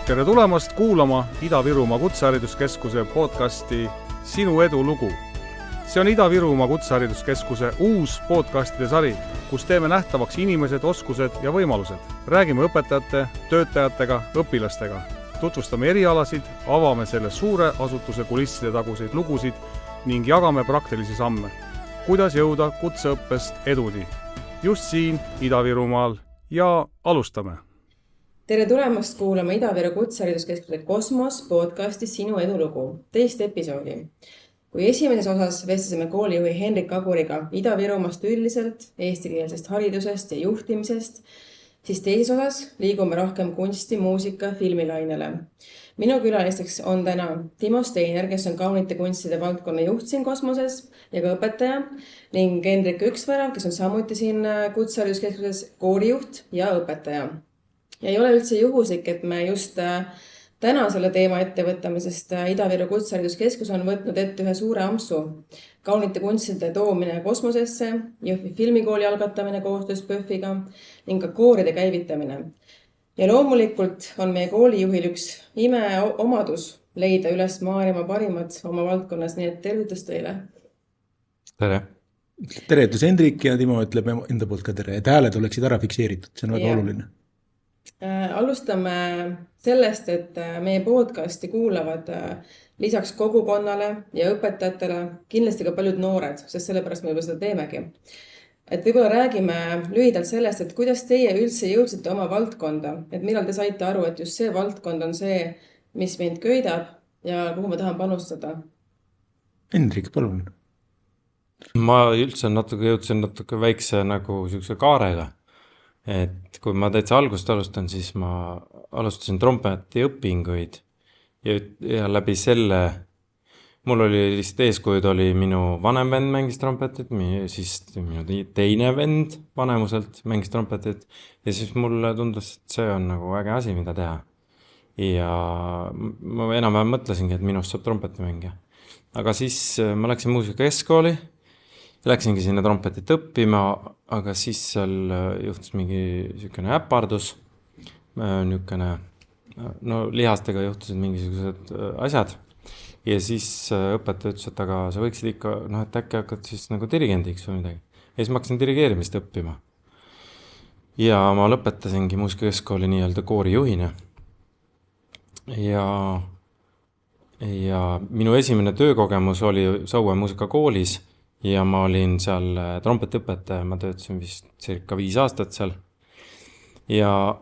Tere tulemast kuulama Ida-Virumaa Kutsehariduskeskuse podcasti Sinu edulugu. See on Ida-Virumaa Kutsehariduskeskuse uus podcastide sari, kus teeme nähtavaks inimesed, oskused ja võimalused. Räägime õpetajate, töötajatega, õpilastega. Tutvustame erialasid, avame selle suure asutuse kulisside taguseid lugusid ning jagame praktilisi samme. Kuidas jõuda kutseõppest eduni? Just siin Ida-Virumaal ja alustame! Tere tulemast kuulama Ida-Viru Kutsehariduskeskuse Kosmos podcasti Sinu edulugu, teist episoodi. Kui esimeses osas vestlesime koolijuhi Henrik Aguriga Ida-Virumaast üldiselt, eestikeelsest haridusest ja juhtimisest, siis teises osas liigume rohkem kunsti, muusika, filmilainele. Minu külalisteks on täna Timo Steiner, kes on kaunite kunstide valdkonna juht siin Kosmoses ja ka õpetaja, ning Hendrik Üksvärav, kes on samuti siin Kutsehariduskeskuses koorijuht ja õpetaja. Ja ei ole üldse juhuslik, et me just täna selle teema ette võtame, sest Ida-Viru Kutsehariduskeskus on võtnud ette ühe suure ampsu. Kaunite kunstide toomine kosmosesse, Jõhvi filmikooli algatamine koostöös PÖFFiga ning ka kooride käivitamine. Ja loomulikult on meie koolijuhil üks imeomadus leida üles maailma parimad oma valdkonnas, nii et tervitus teile. Tere. Tervitus Hendrik ja Timo ütleb enda poolt ka tere, et hääled oleksid ära fikseeritud, see on väga oluline. Alustame sellest, et meie podcasti kuulavad lisaks kogukonnale ja õpetajatele kindlasti ka paljud noored, sest sellepärast me juba seda teemegi. Et võib-olla räägime lühidalt sellest, et kuidas teie üldse jõudsite oma valdkonda, et millal te saite aru, et just see valdkond on see, mis mind köidab ja kuhu ma tahan panustada. Hendrik, palun. Ma üldse jõudsin natuke väikse nagu siukse kaarega. Et kui ma täitsa algust alustan, siis ma alustasin trompeti õpinguid ja läbi selle mul oli lihtsalt eeskujud oli minu vanem vend mängis trompetit, siis minu teine vend vanemuselt mängis trompetit ja siis mulle tundus, et see on nagu äge asi, mida teha. Ja ma enam-vähem mõtlesingi, et minust saab trompetimängija. Aga siis ma läksin muusikakeskooli. Läksingi sinna trompetit õppima, aga siis seal juhtus mingi niisugune äpardus, lihastega juhtusid mingisugused asjad. Ja siis õpetaja ütles, et aga sa võiksid ikka, et äkki hakkad siis nagu dirigendiks või midagi. Ja siis ma hakkasin dirigeerimist õppima. Ja ma lõpetasingi muusikakeskooli nii-öelda koorijuhina. Ja minu esimene töökogemus oli Saue muusikakoolis. Ja ma olin seal trompetiõpetaja, ma töötasin vist circa 5 aastat seal. Ja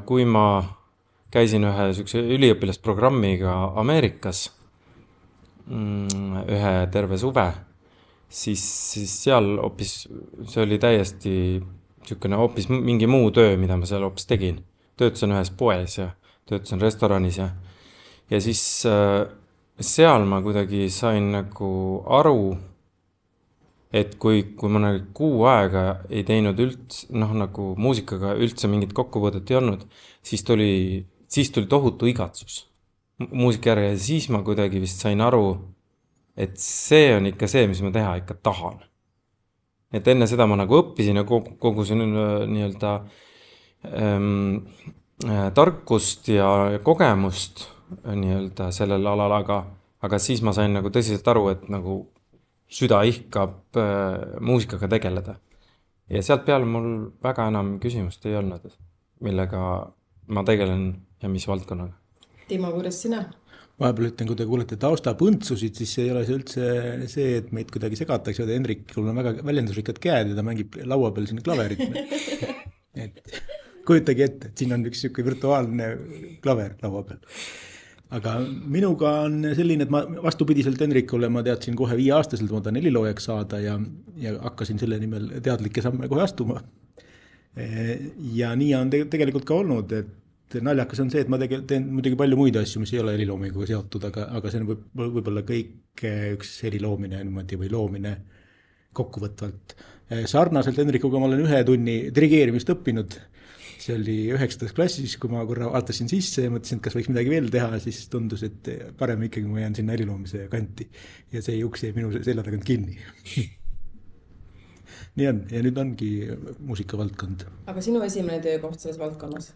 kui ma käisin ühe üliõpilasprogrammiga Ameerikas, ühe terve suve, siis seal hoopis, see oli täiesti hoopis mingi muu töö, mida ma seal hoopis tegin. Töötasin ühes poes ja töötasin restoranis ja siis seal ma kuidagi sain nagu aru, et kui ma 6 aega ei teinud nagu muusikaga üldse mingit kokkuvõtet ei olnud, siis tuli tohutu igatsus muusika järgi ja siis ma kuidagi vist sain aru, et see on ikka see, mis ma teha ikka tahan. Et enne seda ma nagu õppisin ja kogusin nii-öelda tarkust ja kogemust nii-öelda sellel alal, aga siis ma sain nagu tõsiselt aru, et nagu süda ihkab muusikaga tegeleda. Ja sealt peale mul väga enam küsimust ei olnud, millega ma tegelen ja mis valdkonnaga. Timo, kuidas sina? Vahepeal ütlen, kui te kuulete tausta põntsusid, siis ei ole see üldse see, et meid kuidagi segatakse. Hendrikul on väga väljendusrikkad käed ja ta mängib laua peal sinna klaverit. Et kujutagi ette, et siin on üks virtuaalne klaver laua peal. Aga minuga on selline, et ma vastupidiselt Hendrikule ma teadsin kohe 5-aastaselt, ma tahan heliloojaks saada ja hakkasin selle nimel teadlikke samme kohe astuma. Ja nii on tegelikult ka olnud, et naljakas on see, et ma teen muidugi palju muid asju, mis ei ole heliloominguga seotud, aga see on võib-olla kõik üks heliloomine või loomine kokkuvõtvalt. Sarnaselt Hendrikuga ma olen 1 tunni dirigeerimist õppinud. See oli 9. klassis, kui ma korra vaatasin sisse ja mõtlesin, et kas võiks midagi veel teha, siis tundus, et parem ikkagi ma jään sinna heliloomise kanti. Ja see juks jäi minu selja tagant kinni. Nii on, ja nüüd ongi muusikavaldkond. Aga sinu esimene töökoht selles valdkonnas?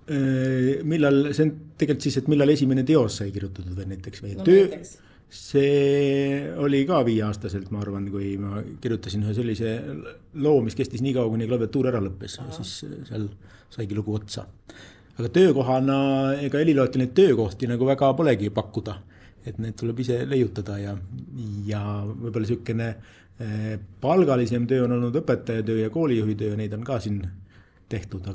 millal, see on tegelikult siis, et millal esimene teos sai kirjutatud või näiteks või No töö, näiteks. see oli ka 5-aastaselt, ma arvan, kui ma kirjutasin ühe sellise loo, mis kestis nii kaua, kuni klaviatuur ära lõppes, siis seal saigi lugu otsa. Aga töökohana, ega Elilootil neid töökohti nagu väga polegi pakkuda, et need tuleb ise leiutada ja võib-olla niisugune palgalisem töö on olnud õpetajatöö ja koolijuhi töö, neid on ka siin tehtud,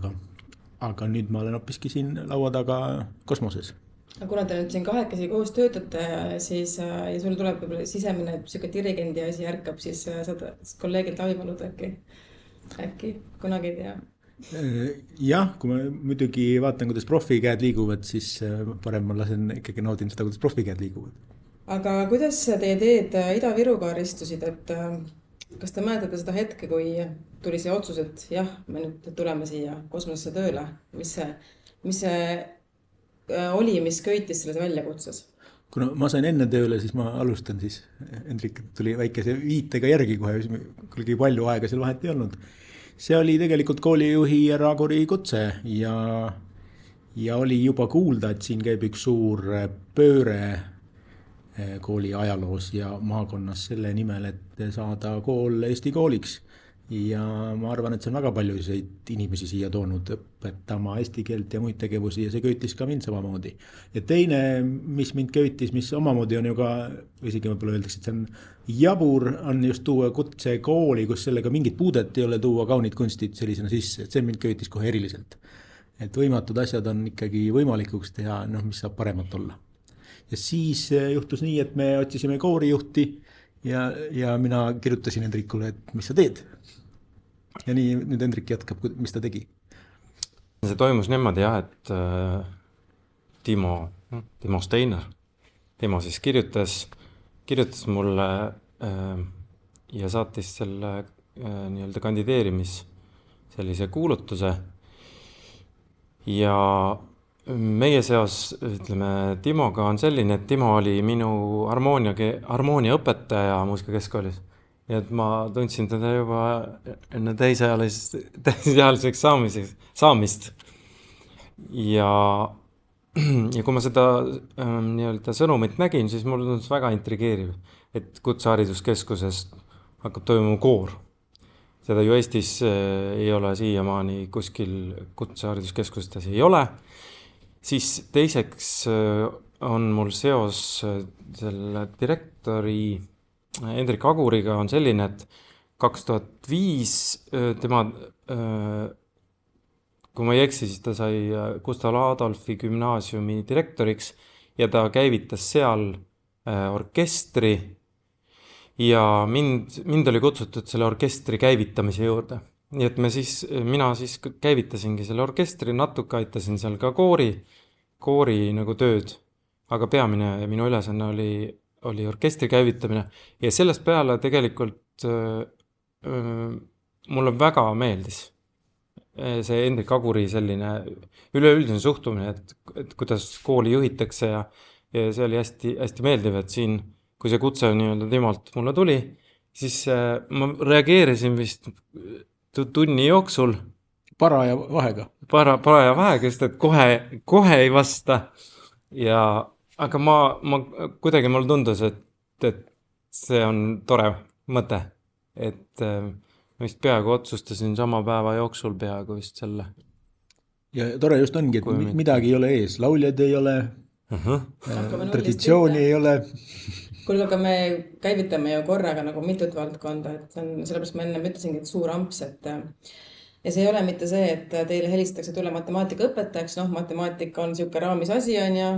aga nüüd ma olen hoopiski siin laua taga kosmoses. Aga kuna te nüüd siin kahekesi koos töötate, siis ja sul tuleb võib-olla sisemine siuke dirigendi asi ärkab, siis saad kolleegilt abi paluda äkki kunagi ei tea. Jah, kui ma muidugi vaatan, kuidas profikäed liiguvad, siis parem ma lasen ikkagi naudin seda, kuidas profikäed liiguvad. Aga kuidas teie teed Ida-Viruga aristusid, et kas te mäletate seda hetke, kui tuli see otsus, et jah, me nüüd tuleme siia kosmosesse tööle, mis see oli, mis köitis selles väljakutses? Kuna ma sain enne tööle, siis ma alustan siis. Hendrik tuli väikese viitega järgi kohe, kuigi palju aega seal vahet ei olnud. See oli tegelikult koolijuhi Raguri kutse ja oli juba kuulda, et siin käib üks suur pööre kooli ajaloos ja maakonnas selle nimel, et saada kool Eesti kooliks. Ja ma arvan, et see on väga paljusid inimesi siia toonud õpetama eesti keelt ja muid tegevusi ja see köitis ka mind samamoodi. Ja teine, mis mind köitis, mis omamoodi on ju ka, isegi võib-olla öeldakse, et see on jabur, on just tuua kutse kooli, kus sellega mingit puudet ei ole, tuua kaunid kunstid sellisena sisse, et see mind köitis kohe eriliselt. Et võimatud asjad on ikkagi võimalikuks teha, mis saab paremat olla. Ja siis juhtus nii, et me otsisime koorijuhti ja mina kirjutasin Hendrikule, et mis sa teed. Ja nii nüüd Hendrik jätkab, mis ta tegi. See toimus niimoodi jah, et Timo Steiner, Timo siis kirjutas mulle ja saatis selle nii-öelda kandideerimis sellise kuulutuse ja meie seas, ütleme, Timoga on selline, et Timo oli minu harmoonia õpetaja muusikakeskkoolis. Ja et ma tundsin teda juba enne täisealiseks saamist. Ja kui ma seda nii-öelda sõnumit nägin, siis mul tundus väga intrigeeriv, et kutsehariduskeskuses hakkab toimuma koor. Seda ju Eestis ei ole siiamaani kuskil kutsehariduskeskustes ei ole. Siis teiseks on mul seos selle direktori Hendrik Aguriga on selline, et 2005 tema, kui ma ei eksi, siis ta sai Gustav Adolfi gümnaasiumi direktoriks ja ta käivitas seal orkestri ja mind oli kutsutud selle orkestri käivitamise juurde. Nii et mina siis käivitasingi selle orkestri, natuke aitasin seal ka koori nagu tööd, aga peamine ja minu ülesanne oli orkestri käivitamine ja sellest peale tegelikult mulle väga meeldis see Hendrik Aguri selline üleüldine suhtumine, et kuidas kooli juhitakse ja see oli hästi, hästi meeldiv, et siin, kui see kutse nii-öelda Timolt mulle tuli, siis ma reageerisin vist tunni jooksul. Paraja vahega. Paraja vahega, sest et kohe ei vasta. Aga kuidagi mulle tundus, et see on tore mõte. Et ma vist peaaegu otsustasin sama päeva jooksul peaaegu vist selle. Ja tore just ongi, et midagi ei ole ees. Lauljad ei ole, traditsiooni ei ole. Kuulge, aga me käivitame ju korraga nagu mitut valdkonda, et sellepärast ma enne ütlesingi, et suur amps, ja see ei ole mitte see, et teile helistatakse tule matemaatika õpetajaks, matemaatika on siuke raamis asi on ja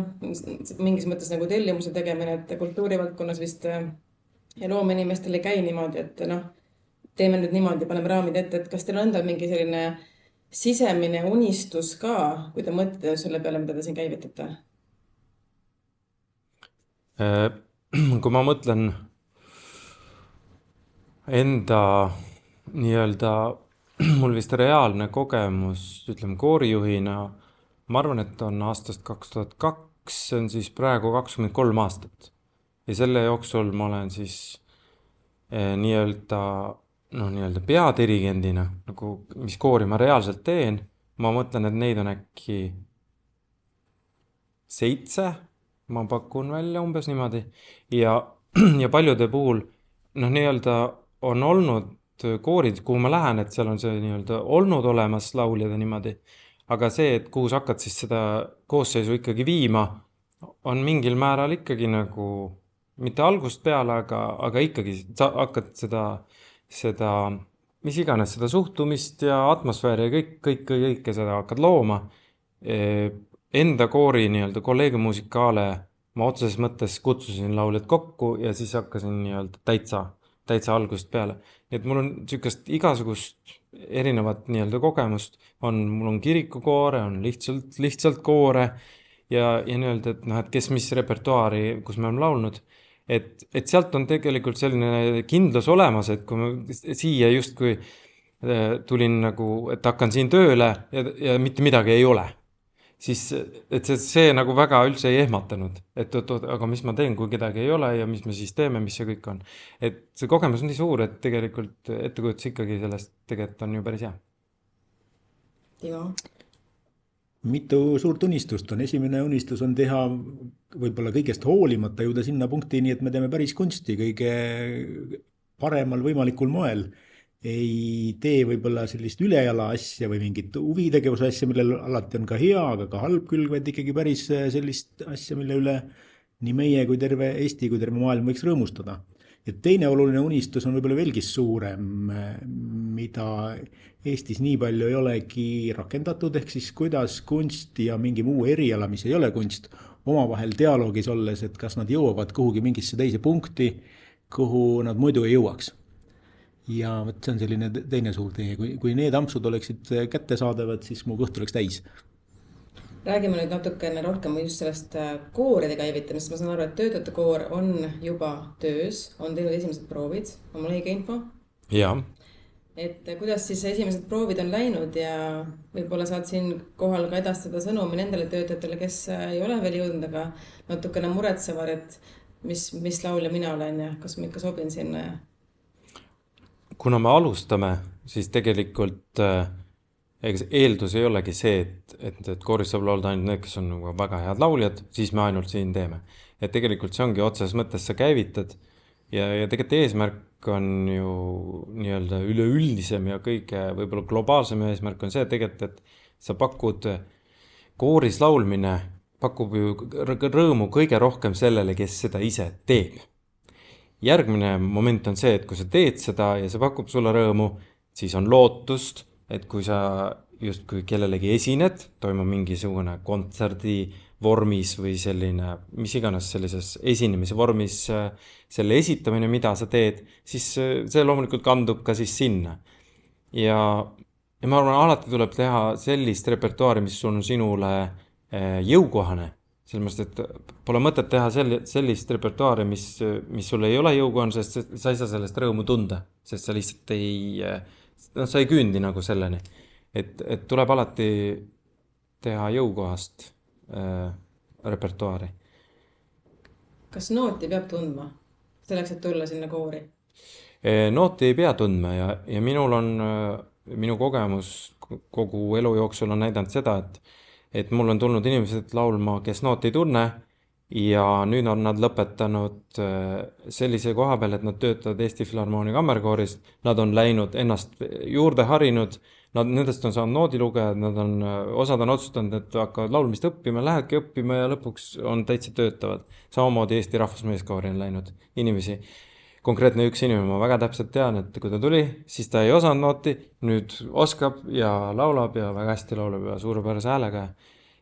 mingis mõttes nagu tellimuse tegemine, et kultuurivaldkonnas vist ja loomeinimestel ei käi niimoodi, et teeme nüüd niimoodi, paneme raamid ette, et kas teil on endal mingi selline sisemine unistus ka, kui te mõtlete selle peale, mida te siin käivitate? Kui ma mõtlen enda nii-öelda mul vist reaalne kogemus, ütleme koorijuhina, ma arvan, et on aastast 2002, see on siis praegu 23 aastat. Ja selle jooksul ma olen siis nii-öelda peadirigendina, nagu mis koori ma reaalselt teen, ma mõtlen, et neid on äkki 7, ma pakun välja umbes niimoodi. Ja, ja paljude puhul, nii-öelda on olnud koorid, kuhu ma lähen, et seal on see nii-öelda olnud olemas lauljad ja niimoodi. Aga see, et kuhu sa hakkad siis seda koosseisu ikkagi viima, on mingil määral ikkagi nagu, mitte algust peale, aga ikkagi sa hakkad seda, mis iganes, seda suhtumist ja atmosfääri ja kõike seda hakkad looma. Enda koori nii-öelda kolleegiumuusikaale ma otseses mõttes kutsusin lauljad kokku ja siis hakkasin nii-öelda täitsa algusest peale. Nii et mul on sükest igasugust erinevat nii-öelda kogemust. Mul on kirikukoore, on lihtsalt koore ja nii-öelda, et kes mis repertuaari, kus me oleme laulnud. Et sealt on tegelikult selline kindlus olemas, et kui ma siia justkui tulin nagu, et hakkan siin tööle ja mitte midagi ei ole. Siis, et see nagu väga üldse ei ehmatanud, et aga mis ma teen, kui kedagi ei ole ja mis me siis teeme, mis see kõik on. Et see kogemus on nii suur, et tegelikult ettekujutus ikkagi sellest tegelikult on ju päris hea. Timo? Mitu suurt unistust on. Esimene unistus on teha võib-olla kõigest hoolimata jõuda sinna punktiini, et me teeme päris kunsti kõige paremal võimalikul moel. Ei tee võib-olla sellist ülejala asja või mingit huvitegevuse asja, millel alati on ka hea, aga ka halb külg, vaid ikkagi päris sellist asja, mille üle nii meie kui terve Eesti kui terve maailm võiks rõõmustada. Ja teine oluline unistus on võib-olla veelgi suurem, mida Eestis nii palju ei olegi rakendatud, ehk siis kuidas kunst ja mingi muu eriala, mis ei ole kunst, omavahel dialoogis olles, et kas nad jõuavad kuhugi mingisse teise punkti, kuhu nad muidu ei jõuaks. Ja see on selline teine suur tee. Kui need ampsud oleksid kättesaadavad, siis mu kõht oleks täis. Räägime nüüd natukene rohkem just sellest kooride käivitamist. Ma saan aru, et töötajate koor on juba töös, on teinud esimesed proovid. On mul õige info? Jaa. Et kuidas siis esimesed proovid on läinud ja võib-olla saad siin kohal ka edastada sõnumi nendele töötajatele, kes ei ole veel jõudnud, aga natukene muretsevad, et mis laulja mina olen ja kas ma ikka sobin sinna. Kuna me alustame, siis tegelikult eeldus ei olegi see, et kooris saab laulda ainult need, kes on nagu väga head lauljad, siis me ainult siin teeme. Et tegelikult see ongi otseses mõttes sa käivitad ja tegelikult eesmärk on ju nii-öelda üleüldisem ja kõige võib-olla globaalsem eesmärk on see tegelikult, et sa pakud kooris laulmine, pakub ju rõõmu kõige rohkem sellele, kes seda ise teeb. Järgmine moment on see, et kui sa teed seda ja see pakub sulle rõõmu, siis on lootust, et kui sa justkui kellelegi esined, toimub mingisugune kontserdi vormis või selline, mis iganes sellises esinemise vormis selle esitamine, mida sa teed, siis see loomulikult kandub ka siis sinna. Ja ma arvan, alati tuleb teha sellist repertuaari, mis on sinule jõukohane. Sellepärast, et pole mõtet teha sellist repertuaari, mis sulle ei ole jõukohane, sest sa ei saa sellest rõõmu tunda, sest sa lihtsalt sa ei küündi nagu selleni. Et tuleb alati teha jõukohast repertuaari. Kas nooti peab tundma selleks, et tulla sinna koori? Nooti ei pea tundma ja minu kogemus kogu elu jooksul on näidanud seda, et mul on tulnud inimesed laulma, kes nooti ei tunne ja nüüd on nad lõpetanud sellise koha peal, et nad töötavad Eesti Filharmoonia kammerkooris, nad on läinud ennast juurde harinud, nendest on saanud noodilugejad, osad on otsustanud, et hakkavad laulmist õppima, lähedki õppima ja lõpuks on täitsa töötavad. Samamoodi Eesti Rahvusmeeskoori on läinud inimesi. Konkreetne üks inimene, ma väga täpselt tean, et kui ta tuli, siis ta ei osanud nooti, nüüd oskab ja laulab ja väga hästi laulab ja suurepärase häälega.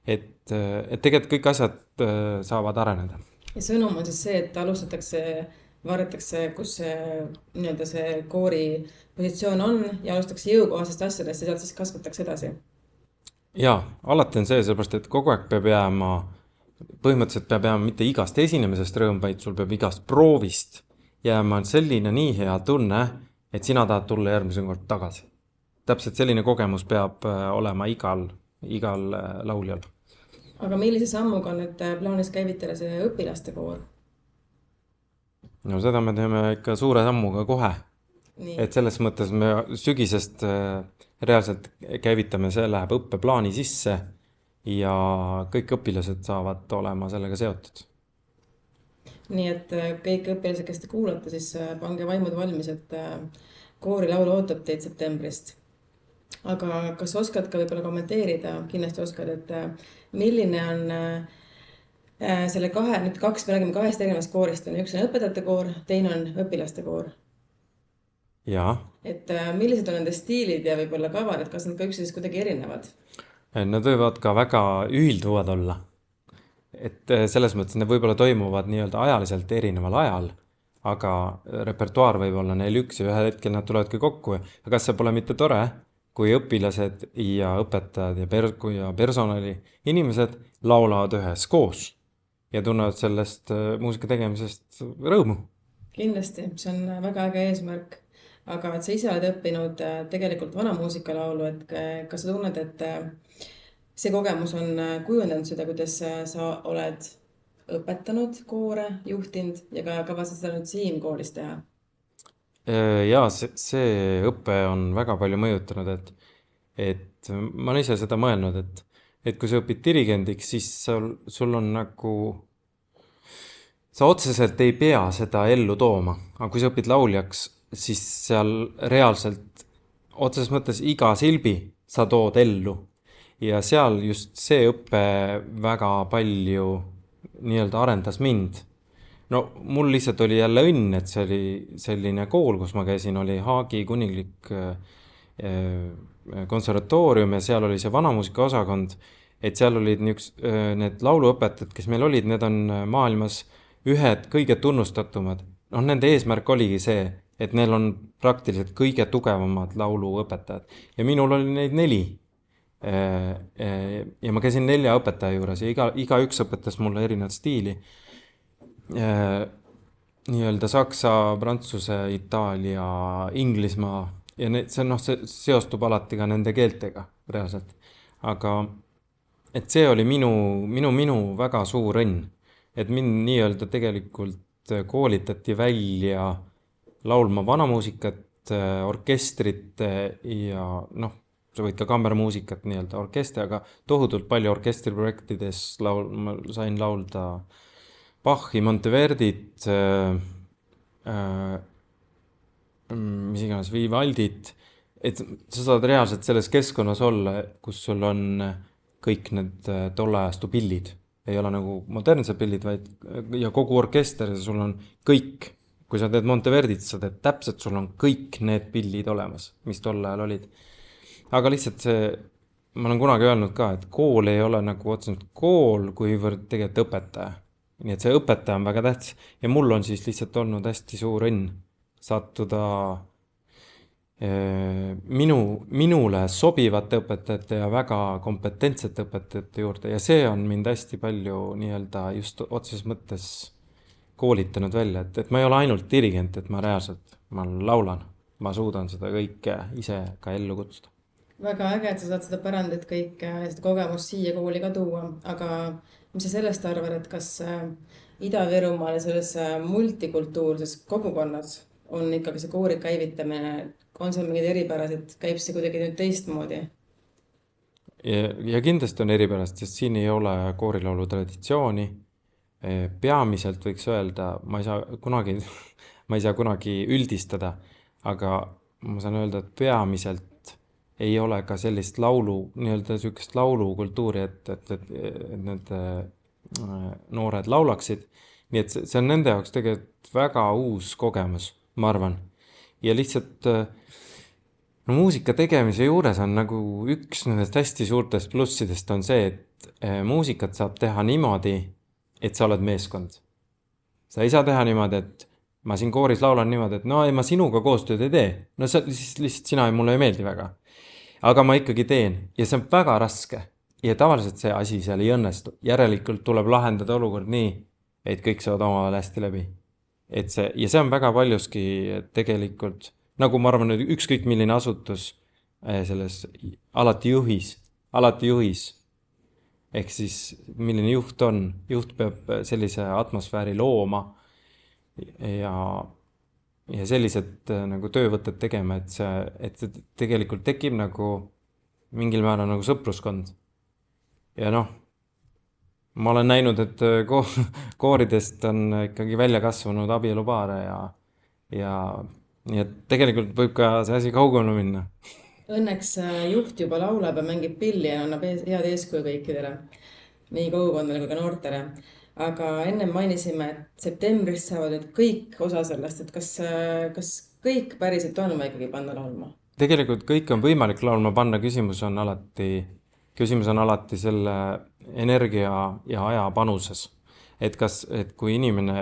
Et tegelikult kõik asjad saavad areneda. Ja sõnum on siis see, et vaadatakse, kus see koori positsioon on ja alustatakse jõukohasest asjadest ja sealt siis kasvatakse edasi. Jaa, alati on see, sellepärast, et kogu aeg peab jääma, põhimõtteliselt peab jääma mitte igast esinemisest rõõm, vaid sul peab igast proovist jääma selline nii hea tunne, et sina tahad tulla järgmisen kord tagasi. Täpselt selline kogemus peab olema igal lauljal. Aga millise sammuga on nüüd plaanis käivitada see õpilaste koor? No seda me teeme ikka suure sammuga kohe. Nii. Et selles mõttes me sügisest reaalselt käivitame, see läheb õppeplaani sisse ja kõik õpilased saavad olema sellega seotud. nii et kõik õpilased, kes te kuulate, siis pange vaimud valmis, et koorilaul ootab teid septembrist. Aga kas oskad ka võib-olla kommenteerida, kindlasti oskad, et milline on selle nüüd me räägime kahest erinevast koorist, üks on õpetajate koor, teine on õpilaste koor. Jaa. Et millised on nende stiilid ja võib-olla kavad, et kas nad ka üksteisest kuidagi erinevad? Nad võivad ka väga ühilduvad olla. Et selles mõttes need võib-olla toimuvad nii-öelda ajaliselt erineval ajal, aga repertuaar võib olla neil üks ja ühel hetkel nad tulevadki kokku. Ja kas see pole mitte tore, kui õpilased ja õpetajad ja personali inimesed laulavad ühes koos ja tunnevad sellest muusika tegemisest rõõmu? Kindlasti, see on väga äge eesmärk. Aga et sa ise oled õppinud tegelikult vana muusikalaulu, et kas sa tunned, et see kogemus on kujundanud seda, kuidas sa oled õpetanud koore, juhtinud ja ka kavatsed seda nüüd siin koolis teha? Jaa, see õpe on väga palju mõjutanud, et ma olen ise seda mõelnud, et kui sa õpid dirigendiks, siis sul on nagu, sa otseselt ei pea seda ellu tooma, aga kui sa õpid lauljaks, siis seal reaalselt otseses mõttes iga silbi sa tood ellu. Ja seal just see õpe väga palju nii-öelda arendas mind. No mul lihtsalt oli jälle õnn, et see oli selline kool, kus ma käisin, oli Haagi kuninglik konservatoorium ja seal oli see vanamuusika osakond, et seal olid need lauluõpetajad, kes meil olid, need on maailmas ühed kõige tunnustatumad. Nende eesmärk oligi see, et neil on praktiliselt kõige tugevamad lauluõpetajad ja minul oli neid 4. Ja ma käisin 4 õpetaja juures ja iga üks õpetas mulle erinevat stiili. Nii-öelda saksa, prantsuse, Itaalia, Inglismaa ja see seostub alati ka nende keeltega reaalselt. Aga et see oli minu väga suur õnn, et mind nii-öelda tegelikult koolitati välja laulma vanamuusikat, orkestrit ja sa võid ka kammermuusikat nii-öelda orkestri, aga tohutult palju orkestriprojektides ma sain laulda Bachi, Monteverdit, mis iganes, Vivaldit, et sa saad reaalselt selles keskkonnas olla, kus sul on kõik need tolle ajastu pillid. Ei ole nagu modernsed pillid, ja kogu orkester, sul on kõik. Kui sa teed Monteverdit, sa teed täpselt, sul on kõik need pillid olemas, mis tol ajal olid. Aga lihtsalt ma olen kunagi öelnud ka, et kool ei ole nagu otseselt kool, kuivõrd tegelikult õpetaja. Nii et see õpetaja on väga tähtis ja mul on siis lihtsalt olnud hästi suur õnn sattuda minule sobivate õpetajate ja väga kompetentsete õpetajate juurde ja see on mind hästi palju nii-öelda just otseses mõttes koolitanud välja, et ma ei ole ainult dirigent, et ma reaalselt laulan, ma suudan seda kõike ise ka ellu kutsuda. Väga äge, et sa saad seda pärandit kõike, seda kogemust siia kooli ka tuua, aga mis sa sellest arvad, et kas Ida-Virumaal ja selles multikultuurses kogukonnas on ikkagi see koori käivitamine, on seal mingid eripärased, käib see kuidagi nüüd teistmoodi? Ja kindlasti on eripärast, sest siin ei ole koorilaulu traditsiooni. Peamiselt võiks öelda, ma ei saa kunagi üldistada, aga ma saan öelda, et peamiselt ei ole ka sellist nii-öelda sükest laulukultuuri, et need noored laulaksid. Nii et see on nende jaoks tegelikult väga uus kogemus, ma arvan. Ja lihtsalt muusika tegemise juures on nagu üks nendest hästi suurtest plussidest on see, et muusikat saab teha niimoodi, et sa oled meeskond. Sa ei saa teha niimoodi, et ma siin kooris laulan niimoodi, et ma sinuga koostööd ei tee. Lihtsalt sina mulle ei meeldi väga. Aga ma ikkagi teen ja see on väga raske. Ja tavaliselt see asi seal ei õnnestu. Järelikult tuleb lahendada olukord nii, et kõik saavad omavahel hästi läbi. Ja see on väga paljuski tegelikult, nagu ma arvan, ükskõik milline asutus selles alati juhis. Ehk siis milline juht peab sellise atmosfääri looma ja sellised nagu töövõtted tegema, et see tegelikult tekib nagu mingil määral nagu sõpruskond. ja noh, ma olen näinud, et kooridest on ikkagi välja kasvanud abielupaare ja nii et tegelikult võib ka see asi kaugele minna. Õnneks juht juba laulab ja mängib pilli ja annab head eeskuju kõikidele, nii kogukondadele kui ka noortele. Aga ennem mainisime, et septembrist saavad nüüd kõik osa sellest, et kas kõik päriselt on või ikkagi panna laulma? Tegelikult kõik on võimalik laulma panna, küsimus on alati selle energia ja aja panuses. Et kui inimene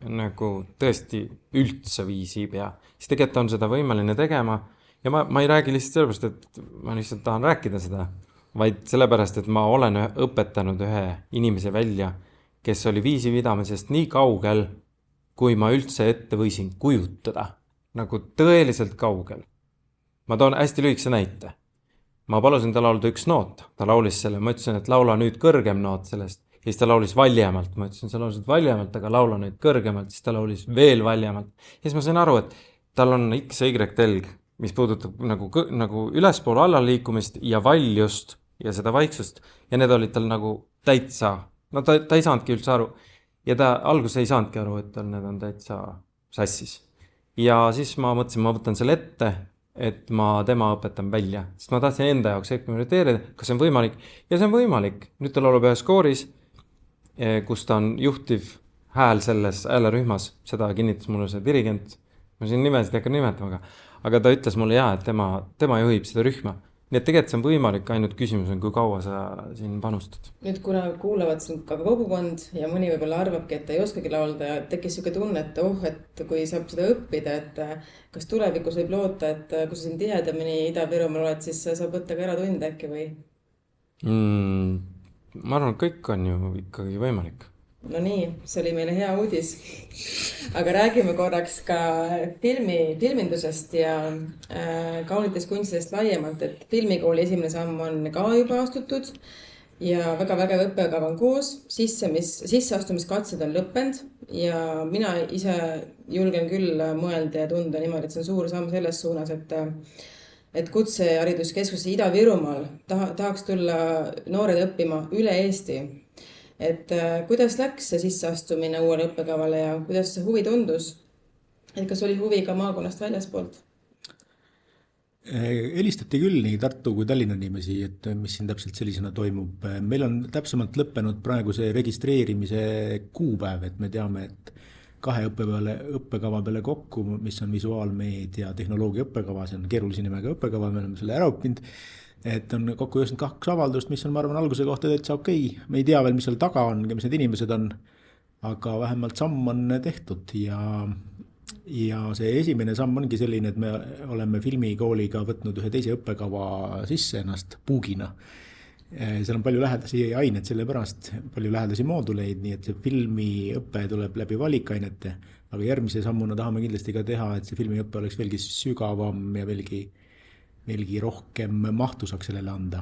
nagu tõesti üldse viisi ei pea, siis tegelikult on seda võimaline tegema ja ma ei räägi lihtsalt sellepärast, et ma lihtsalt tahan rääkida seda, vaid sellepärast, et ma olen õpetanud ühe inimese välja, kes oli viisi pidamisest nii kaugel, kui ma üldse ette võisin kujutada, nagu tõeliselt kaugel. Ma toon hästi lühikese näite. Ma palusin ta laulda üks noot, ta laulis selle, ma ütlesin, et laula nüüd kõrgem noot sellest, ja siis ta laulis valjemalt, ma ütlesin, sa laulsid valjemalt, aga laula nüüd kõrgemalt, siis ta laulis veel valjemalt. Ja siis ma sain aru, et tal on X ja Y telg, mis puudutab nagu ülespoole alla liikumist ja valjust ja seda vaiksust, ja need olid tal nagu täitsa, no ta ei saanudki üldse aru, ja ta alguses ei saanudki aru, et need on täitsa sassis. Ja siis ma mõtlesin, ma võtan selle ette, et ma tema õpetan välja, sest ma tahtsin enda jaoks eksperimenteerida, kas see on võimalik, ja see on võimalik. Nüüd ta laulab ühes kooris, kus ta on juhtiv hääl selles häälerühmas, seda kinnitas mulle see dirigent, ma siin nimesid hakkan nimetama, aga ta ütles mulle et tema juhib seda rühma. Nii et tegelikult see on võimalik, ainult küsimus on, kui kaua sa siin panustad. Nüüd, kuna kuulavad siin ka kogukond ja mõni võib-olla arvabki, et ta ei oskagi laulda ja tekkis siuke tunne, et kui saab seda õppida, et kas tulevikus võib loota, et kui sa siin tihedamini Ida-Virumaal oled, siis saab võtta ka ära tunde äkki või? Ma arvan, et kõik on ju ikkagi võimalik. No nii, see oli meile hea uudis. Aga räägime korraks ka filmindusest ja kaunitest kunstidest laiemalt, et filmikooli esimene samm on ka juba astutud ja väga vägev õppekava on koos, sisseastumiskatsed on lõppenud ja mina ise julgen küll mõelda ja tunda niimoodi, et see on suur samm selles suunas, et kutsehariduskeskuse Ida-Virumaal tahaks tulla noored õppima üle Eesti. Et kuidas läks see sisseastumine uuele õppekavale ja kuidas see huvi tundus? Et kas oli huvi ka maakonnast väljaspoolt? Helistati küll nii Tartu kui Tallinna inimesi, et mis siin täpselt sellisena toimub. Meil on täpsemalt lõppenud praegu see registreerimise kuupäev, et me teame, et 2 õppekava peale kokku, mis on visuaalmeedia tehnoloogia õppekava, see on keerulise nimega õppekava, me oleme selle ära õppinud. Et on kokku 92 avaldust, mis on, ma arvan, alguse kohta täitsa okei. Me ei tea veel, mis seal taga on, mis need inimesed on, aga vähemalt samm on tehtud ja see esimene samm ongi selline, et me oleme filmikooliga võtnud ühe teise õppekava sisse ennast puugina. Seal on palju lähedasi aineid sellepärast, palju lähedasi mooduleid, nii et see filmiõppe tuleb läbi valikainete, aga järgmise sammuna tahame kindlasti ka teha, et see filmiõppe oleks veelgi sügavam ja veelgi rohkem mahtu saaks sellele anda.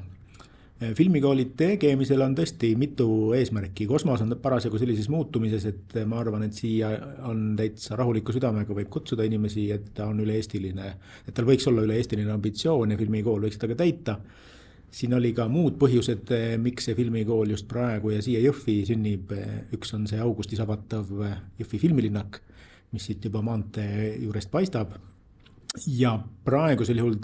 Filmikooli tegemisel on tõesti mitu eesmärki. Kosmos on parasjagu sellises muutumises, et ma arvan, et siia on täitsa rahuliku südamega võib kutsuda inimesi, et ta on üle-eestiline, et tal võiks olla üle-eestiline ambitsioon ja filmikool võiks seda ka täita. Siin oli ka muud põhjused, miks see filmikool just praegu ja siia Jõhvi sünnib. Üks on see augustis avatav Jõhvi filmilinnak, mis siit juba maantee juurest paistab. Ja praegusel juhul,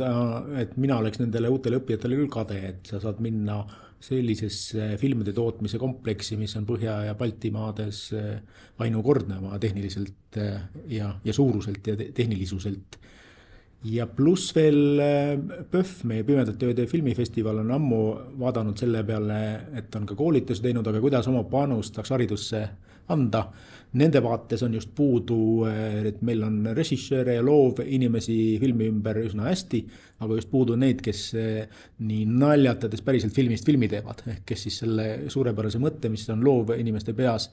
et mina oleks nendele uutele õppijatele küll kade, et sa saad minna sellisesse filmide tootmise kompleksi, mis on Põhja- ja Baltimaades ainukordne oma tehniliselt ja suuruselt ja tehnilisuselt. Ja pluss veel PÖF, meie Pimedate ööde filmifestival on ammu vaadanud selle peale, et on ka koolitus teinud, aga kuidas oma panust saaks haridusse anda. Nende vaates on just puudu, et meil on režissööre ja loov inimesi filmi ümber üsna hästi, aga just puudu neid, kes nii naljatades päriselt filmist filmi teevad, ehk kes siis selle suurepärase mõtte, mis on loov inimeste peas,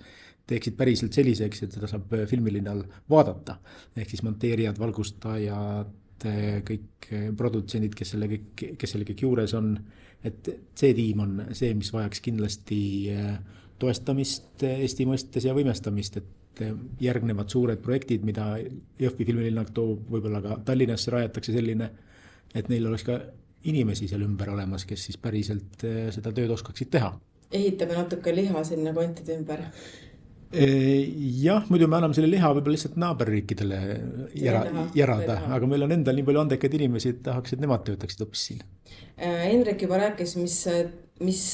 teeksid päriselt selliseks, et seda saab filmilinnal vaadata. Ehk siis monteerijad, valgustajad, kõik produtsendid, kes selle kõik juures on, et see tiim on see, mis vajaks kindlasti toestamist Eesti mõistes ja võimestamist, et järgnevad suured projektid, mida Jõhvi filmilinnak toob, võib-olla ka Tallinnasse rajatakse selline, et neil oleks ka inimesi seal ümber olemas, kes siis päriselt seda tööd oskaksid teha. ehitame natuke liha sinna kontide ümber. Jah, muidu me anname selle liha võib-olla lihtsalt naaberriikidele järada, aga meil on endal nii palju andekaid inimesi, et tahaks, et nemad töötaksid hoopis siin. Hendrik juba rääkis, mis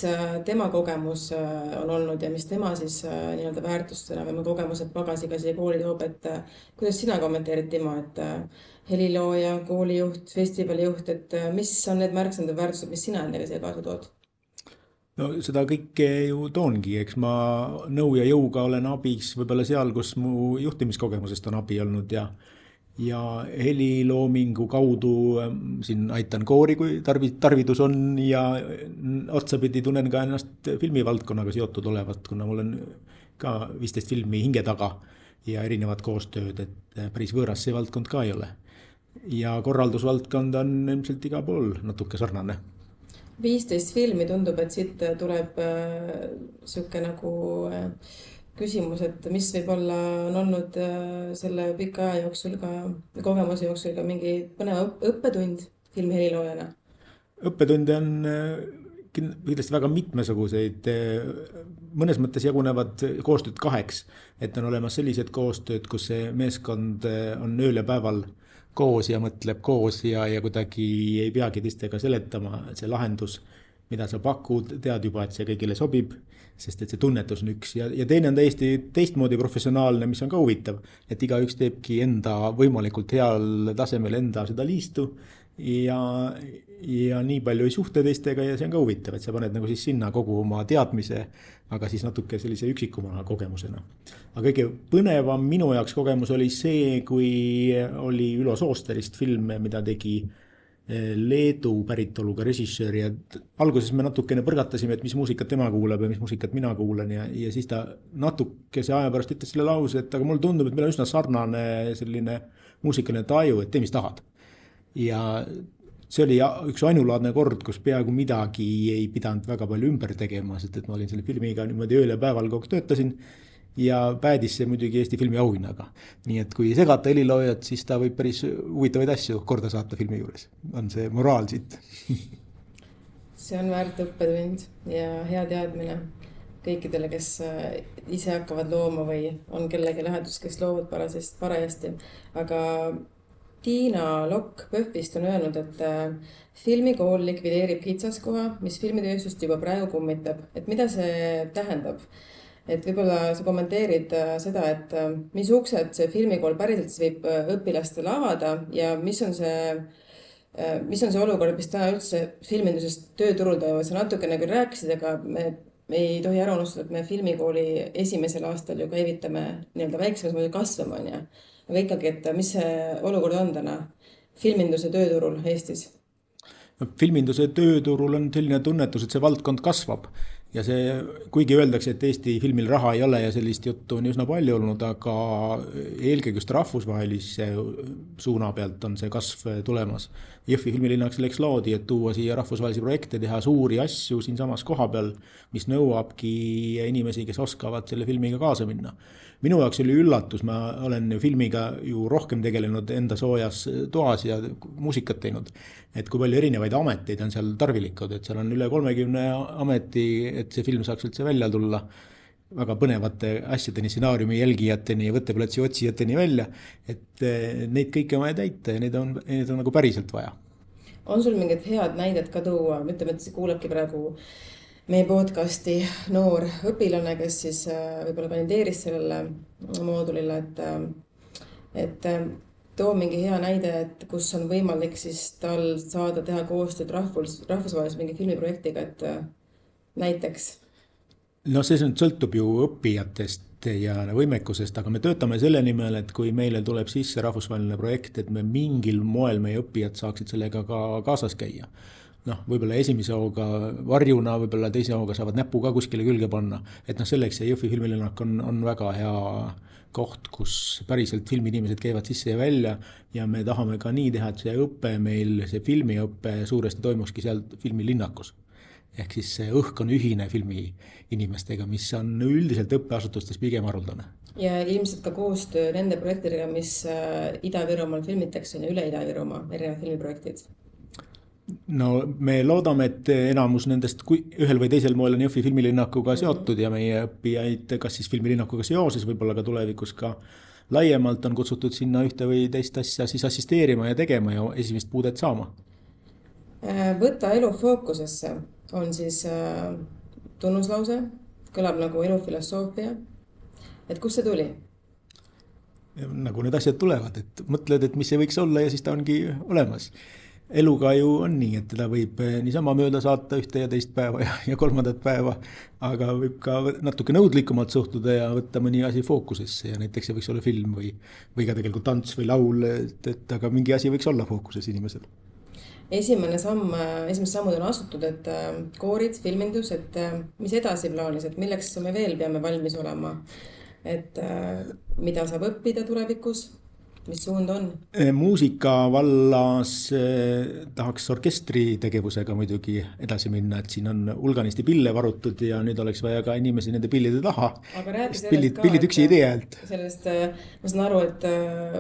tema kogemus on olnud ja mis tema siis nii-öelda väärtustena või oma kogemused pagasiga siia kooli toob, et kuidas sina kommenteerid Timo, et helilooja, koolijuht, festivalijuht, et mis on need märksõnad ja väärtused, mis sina endaga siia kaasa tood? No seda kõike ju toongi, eks ma nõu ja jõuga olen abis võib-olla seal, kus mu juhtimiskogemusest on abi olnud ja heliloomingu kaudu siin aitan koori, kui tarvidus on ja otsapidi tunnen ka ennast filmivaldkonnaga seotud olevat, kuna mul on ka 15 filmi hinge taga ja erinevad koostööd, et päris võõras see valdkond ka ei ole. Ja korraldusvaldkond on ilmselt igal pool natuke sarnane. 15 filmi tundub, et siit tuleb siuke nagu küsimus, et mis võib-olla on olnud selle pika aja jooksul ka, kogemuse jooksul ka mingi põnev õppetund filmi heliloojana? Õppetunde on kindlasti väga mitmesuguseid, mõnes mõttes jagunevad koostööd 2, et on olemas sellised koostööd, kus see meeskond on ööl ja päeval koos ja mõtleb koos ja kuidagi ei peagi teistega seletama, see lahendus, mida sa pakud, tead juba, et see kõigile sobib, sest et see tunnetus on üks ja teine on täiesti teistmoodi professionaalne, mis on ka huvitav, et igaüks teebki enda võimalikult heal tasemel enda seda liistu ja nii palju ei suhte teistega ja see on ka huvitav, et sa paned nagu siis sinna kogu oma teadmise, aga siis natuke sellise üksikumana kogemusena. Aga kõige põnevam minu jaoks kogemus oli see, kui oli Ülo Soosterist film, mida tegi Leedu päritoluga režissöör ja alguses me natukene põrgatasime, et mis muusikat tema kuulab ja mis muusikat mina kuulan ja siis ta natukese aja pärast ütles selle lause, et aga mulle tundub, et meil on üsna sarnane selline muusikaline taju, et tee mis tahad. Ja see oli üks ainulaadne kord, kus peaaegu midagi ei pidanud väga palju ümber tegema, sest et ma olin selle filmiga niimoodi ööl ja päeval kogu töötasin ja päädis see muidugi Eesti filmi auhinnaga. Nii et kui segata heliloojat, siis ta võib päris huvitavaid asju korda saata filmi juures. On see moraal siit. See on väärt õppetund ja hea teadmine kõikidele, kes ise hakkavad looma või on kellegi lähedus, kes loovad parajasti. Aga Tiina Lokk PÖFFist on öelnud, et filmikool likvideerib kitsaskoha, mis filmitööstust juba praegu kummitab. Et mida see tähendab? Et võib-olla sa kommenteerid seda, et mis uksed see filmikool päriselt võib õpilastele avada ja mis on see olukord, mis täna üldse filmindusest tööturul toimub. Sa natuke nagu rääkisid, aga me ei tohi ära unustada, et me filmikooli esimesel aastal ju käivitame nii-öelda väiksemas mõju kasvama, on ja. Aga ikkagi, et mis see olukord on täna filminduse tööturul Eestis? Filminduse tööturul on selline tunnetus, et see valdkond kasvab ja see, kuigi öeldakse, et Eesti filmil raha ei ole ja sellist juttu on üsna palju olnud, aga eelkõige just rahvusvahelise suuna pealt on see kasv tulemas. Jõhvi filmilinnak selleks loodi, et tuua siia rahvusvahelisi projekte, teha suuri asju siin samas koha peal, mis nõuabki inimesi, kes oskavad selle filmiga kaasa minna. Minu jaoks oli üllatus, ma olen filmiga ju rohkem tegelenud enda soojas toas ja muusikat teinud, et kui palju erinevaid ameteid on seal tarvilikud, et seal on üle 30 ameti, et see film saaks üldse välja tulla väga põnevate asjadeni, stsenaariumi jälgijateni ja võtteplatsi otsijateni välja, et neid kõike on vaja täita ja neid on nagu päriselt vaja. On sul mingid head näidet ka tuua? Ütleme, et kuulabki praegu meie podcasti noor õpilane, kes siis võib-olla kandideeris sellele moodulile, et too mingi hea näide, et kus on võimalik siis tal saada teha koostööd rahvusvahelise mingi filmiprojektiga, et näiteks? No see sõltub ju õppijatest ja võimekusest, aga me töötame selle nimel, et kui meile tuleb sisse rahvusvaheline projekt, et me mingil moel meie õppijad saaksid sellega ka kaasas käia. Võib-olla esimese hooga varjuna, võib-olla teise hooga saavad näpu ka kuskile külge panna. Et selleks see Jõhvi filmilinnak on väga hea koht, kus päriselt filmiinimesed käivad sisse ja välja ja me tahame ka nii teha, et see õppe meil, see filmiõppe suuresti toimukski seal filmilinnakus. Ehk siis see õhk on ühine filmi inimestega, mis on üldiselt õppeasutustes pigem haruldane. Ja ilmselt ka koostöö nende projektidega, mis Ida-Virumaal filmitakse ja üle Ida-Virumaa erinevad filmiprojektid. no me loodame, et enamus nendest ühel või teisel moel on Jõhvi filmilinnakuga seotud ja meie õppijaid kas siis filmilinnakuga seoses, võib-olla ka tulevikus ka laiemalt on kutsutud sinna ühte või teist asja siis assisteerima ja tegema ja esimest puudet saama. Võta elu fookusesse on siis tunnuslause, kõlab nagu elufilosoofia. Et kust see tuli? Nagu need asjad tulevad, et mõtled, et mis see võiks olla ja siis ta ongi olemas. Eluga ju on nii, et teda võib niisama mööda saata ühte ja teist päeva ja kolmandat päeva, aga võib ka natuke nõudlikumalt suhtuda ja võtta mõni asi fookusesse ja näiteks see võiks olla film või ka tegelikult tants või laul, et aga mingi asi võiks olla fookuses inimesel. Esimesed sammud on astutud, et koorid, filmindus, et mis edasi plaanis, et milleks me veel peame valmis olema, et mida saab õppida tulevikus? Mis suund on? Muusika vallas tahaks orkestri tegevusega muidugi edasi minna, et siin on hulganisti pille varutud ja nüüd oleks vaja ka inimesi nende pillide taha. Aga räägi pillid üksi ei tee häält. Sellest, ma saan aru, et